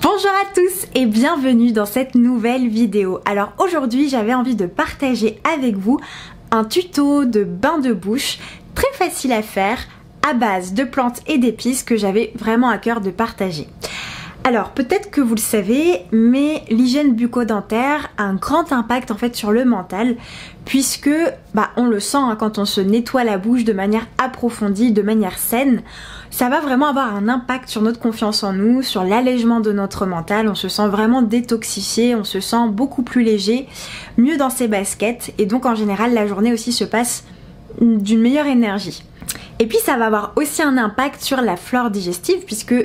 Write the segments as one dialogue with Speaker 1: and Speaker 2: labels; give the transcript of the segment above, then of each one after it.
Speaker 1: Bonjour à tous et bienvenue dans cette nouvelle vidéo. Alors aujourd'hui j'avais envie de partager avec vous un tuto de bain de bouche très facile à faire à base de plantes et d'épices que j'avais vraiment à cœur de partager. Alors peut-être que vous le savez, mais l'hygiène bucco-dentaire a un grand impact en fait sur le mental, puisque on le sent quand on se nettoie la bouche de manière approfondie, de manière saine, ça va vraiment avoir un impact sur notre confiance en nous, sur l'allègement de notre mental, on se sent vraiment détoxifié, on se sent beaucoup plus léger, mieux dans ses baskets, et donc en général la journée aussi se passe d'une meilleure énergie. Et puis ça va avoir aussi un impact sur la flore digestive, puisque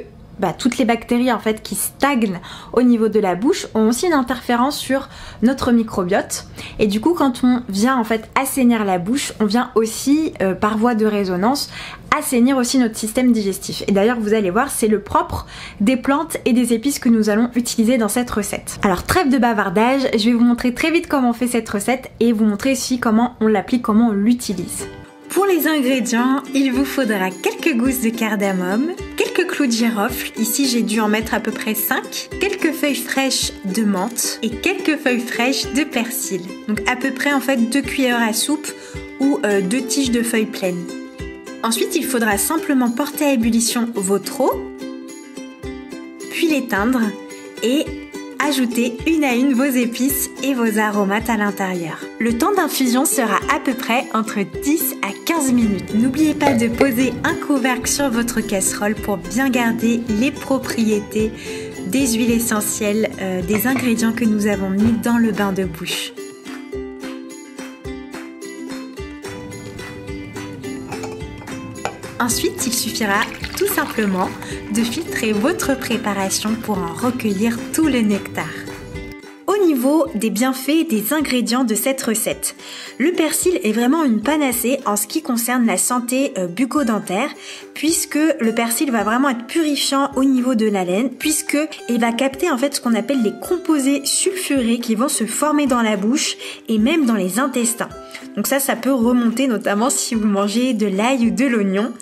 Speaker 1: toutes les bactéries en fait qui stagnent au niveau de la bouche ont aussi une interférence sur notre microbiote, et du coup quand on vient en fait assainir la bouche, on vient aussi par voie de résonance assainir aussi notre système digestif. Et d'ailleurs vous allez voir, c'est le propre des plantes et des épices que nous allons utiliser dans cette recette. Alors trêve de bavardage, je vais vous montrer très vite comment on fait cette recette et vous montrer aussi comment on l'applique, comment on l'utilise. Pour les ingrédients, il vous faudra quelques gousses de cardamome, quelques clous de girofle, ici j'ai dû en mettre à peu près 5, quelques feuilles fraîches de menthe et quelques feuilles fraîches de persil. Donc à peu près en fait 2 cuillères à soupe ou 2 tiges de feuilles pleines. Ensuite, il faudra simplement porter à ébullition votre eau, puis l'éteindre et ajoutez une à une vos épices et vos aromates à l'intérieur. Le temps d'infusion sera à peu près entre 10 à 15 minutes. N'oubliez pas de poser un couvercle sur votre casserole pour bien garder les propriétés des huiles essentielles, des ingrédients que nous avons mis dans le bain de bouche. Ensuite, il suffira tout simplement de filtrer votre préparation pour en recueillir tout le nectar. Au niveau des bienfaits des ingrédients de cette recette, le persil est vraiment une panacée en ce qui concerne la santé bucco-dentaire, puisque le persil va vraiment être purifiant au niveau de la laine, puisqu'il va capter en fait ce qu'on appelle les composés sulfurés qui vont se former dans la bouche et même dans les intestins. Donc ça peut remonter notamment si vous mangez de l'ail ou de l'oignon.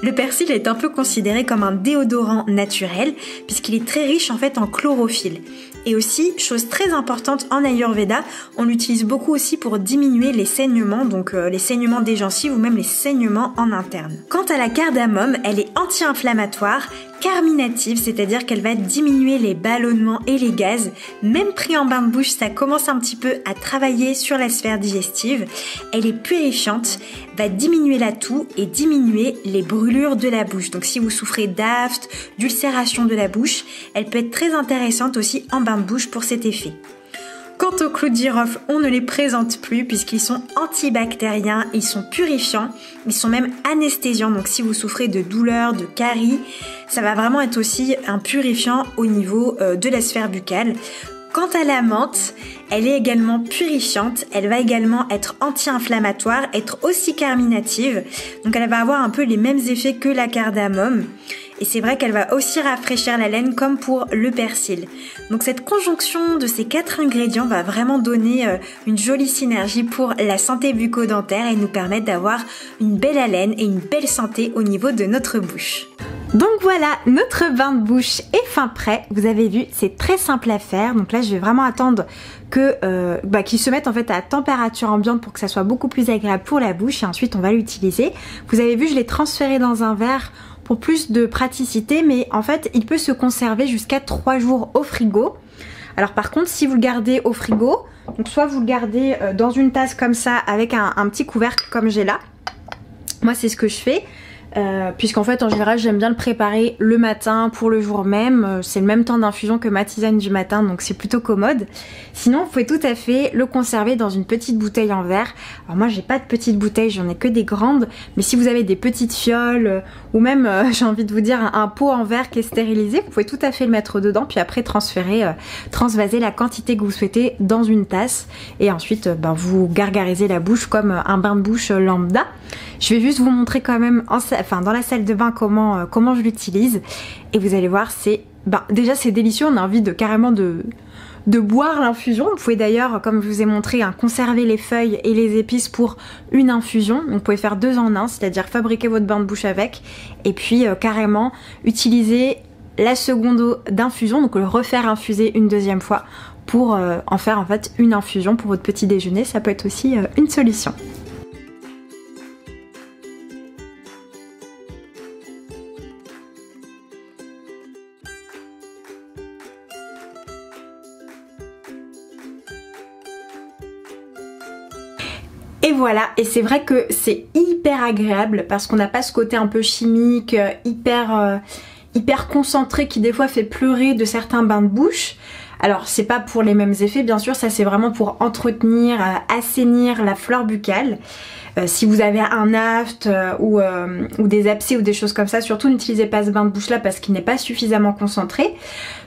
Speaker 1: Le persil est un peu considéré comme un déodorant naturel puisqu'il est très riche en fait en chlorophylle. Et aussi, chose très importante en Ayurveda, on l'utilise beaucoup aussi pour diminuer les saignements, donc les saignements des gencives ou même les saignements en interne. Quant à la cardamome, elle est anti-inflammatoire, carminative, c'est-à-dire qu'elle va diminuer les ballonnements et les gaz. Même pris en bain de bouche, ça commence un petit peu à travailler sur la sphère digestive. Elle est purifiante, va diminuer la toux et diminuer les brûlures de la bouche. Donc si vous souffrez d'aphte, d'ulcération de la bouche, elle peut être très intéressante aussi en bain de bouche pour cet effet. Quant aux clous de girofle, on ne les présente plus puisqu'ils sont antibactériens, ils sont purifiants, ils sont même anesthésiants. Donc si vous souffrez de douleurs, de caries, ça va vraiment être aussi un purifiant au niveau de la sphère buccale. Quant à la menthe, elle est également purifiante, elle va également être anti-inflammatoire, être aussi carminative. Donc elle va avoir un peu les mêmes effets que la cardamome. Et c'est vrai qu'elle va aussi rafraîchir la laine comme pour le persil. Donc cette conjonction de ces 4 ingrédients va vraiment donner une jolie synergie pour la santé bucco-dentaire et nous permettre d'avoir une belle haleine et une belle santé au niveau de notre bouche. Donc voilà, notre bain de bouche est fin prêt. Vous avez vu, c'est très simple à faire. Donc là, je vais vraiment attendre qu'il se mette en fait à température ambiante pour que ça soit beaucoup plus agréable pour la bouche et ensuite on va l'utiliser. Vous avez vu, je l'ai transféré dans un verre pour plus de praticité, mais en fait il peut se conserver jusqu'à 3 jours au frigo. Alors par contre, si vous le gardez au frigo, donc soit vous le gardez dans une tasse comme ça avec un petit couvercle comme j'ai là. Moi c'est ce que je fais. Puisqu'en fait en général j'aime bien le préparer le matin pour le jour même, c'est le même temps d'infusion que ma tisane du matin, donc c'est plutôt commode. Sinon vous pouvez tout à fait le conserver dans une petite bouteille en verre. Alors moi j'ai pas de petite bouteille, j'en ai que des grandes, mais si vous avez des petites fioles ou même j'ai envie de vous dire un pot en verre qui est stérilisé, vous pouvez tout à fait le mettre dedans puis après transvaser la quantité que vous souhaitez dans une tasse et ensuite vous gargarisez la bouche comme un bain de bouche lambda. Je vais juste vous montrer quand même dans la salle de bain comment je l'utilise et vous allez voir, déjà c'est délicieux, on a envie carrément de boire l'infusion. Vous pouvez d'ailleurs, comme je vous ai montré, conserver les feuilles et les épices pour une infusion. Donc vous pouvez faire 2 en 1, c'est-à-dire fabriquer votre bain de bouche avec et puis carrément utiliser la seconde eau d'infusion, donc le refaire infuser une deuxième fois pour en faire en fait une infusion pour votre petit déjeuner. Ça peut être aussi une solution. Et voilà, et c'est vrai que c'est hyper agréable parce qu'on n'a pas ce côté un peu chimique, hyper concentré qui des fois fait pleurer de certains bains de bouche. Alors c'est pas pour les mêmes effets bien sûr, ça c'est vraiment pour entretenir, assainir la flore buccale. Si vous avez un aft ou des abcès ou des choses comme ça, surtout n'utilisez pas ce bain de bouche là parce qu'il n'est pas suffisamment concentré.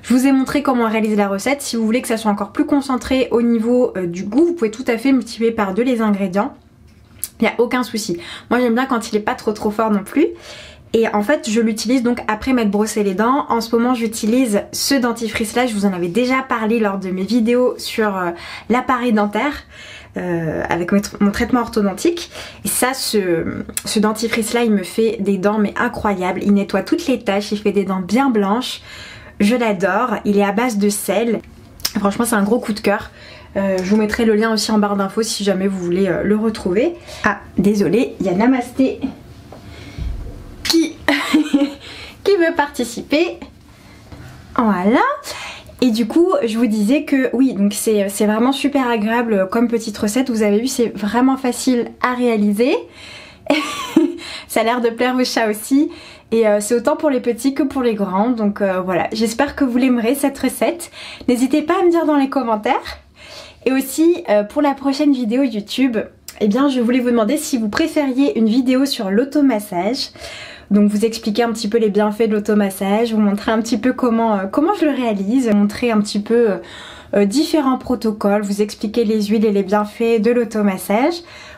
Speaker 1: Je vous ai montré comment réaliser la recette. Si vous voulez que ça soit encore plus concentré au niveau du goût, vous pouvez tout à fait multiplier par 2 les ingrédients. Il n'y a aucun souci. Moi j'aime bien quand il n'est pas trop fort non plus. Et en fait je l'utilise donc après m'être brossé les dents. En ce moment j'utilise ce dentifrice là, je vous en avais déjà parlé lors de mes vidéos sur l'appareil dentaire. Avec mon traitement orthodontique. Et ça, ce dentifrice là il me fait des dents mais incroyables. Il nettoie toutes les taches, il fait des dents bien blanches. Je l'adore, il est à base de sel. Franchement c'est un gros coup de cœur. Je vous mettrai le lien aussi en barre d'infos si jamais vous voulez le retrouver. Ah désolée, il y a Namasté qui veut participer. Voilà. Et du coup je vous disais que oui, donc c'est vraiment super agréable comme petite recette. Vous avez vu, c'est vraiment facile à réaliser. Ça a l'air de plaire aux chats aussi. Et c'est autant pour les petits que pour les grands. Donc voilà, j'espère que vous l'aimerez cette recette. N'hésitez pas à me dire dans les commentaires. Et aussi pour la prochaine vidéo YouTube, eh bien je voulais vous demander si vous préfériez une vidéo sur l'automassage. Donc vous expliquer un petit peu les bienfaits de l'automassage, vous montrer un petit peu comment je le réalise, montrer un petit peu différents protocoles, vous expliquer les huiles et les bienfaits de l'automassage.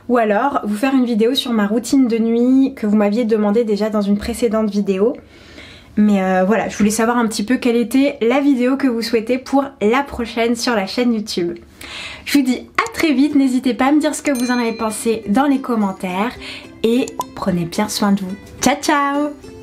Speaker 1: Ou alors vous faire une vidéo sur ma routine de nuit que vous m'aviez demandé déjà dans une précédente vidéo. Mais voilà, je voulais savoir un petit peu quelle était la vidéo que vous souhaitez pour la prochaine sur la chaîne YouTube. Je vous dis à très vite, n'hésitez pas à me dire ce que vous en avez pensé dans les commentaires et prenez bien soin de vous. Ciao ciao!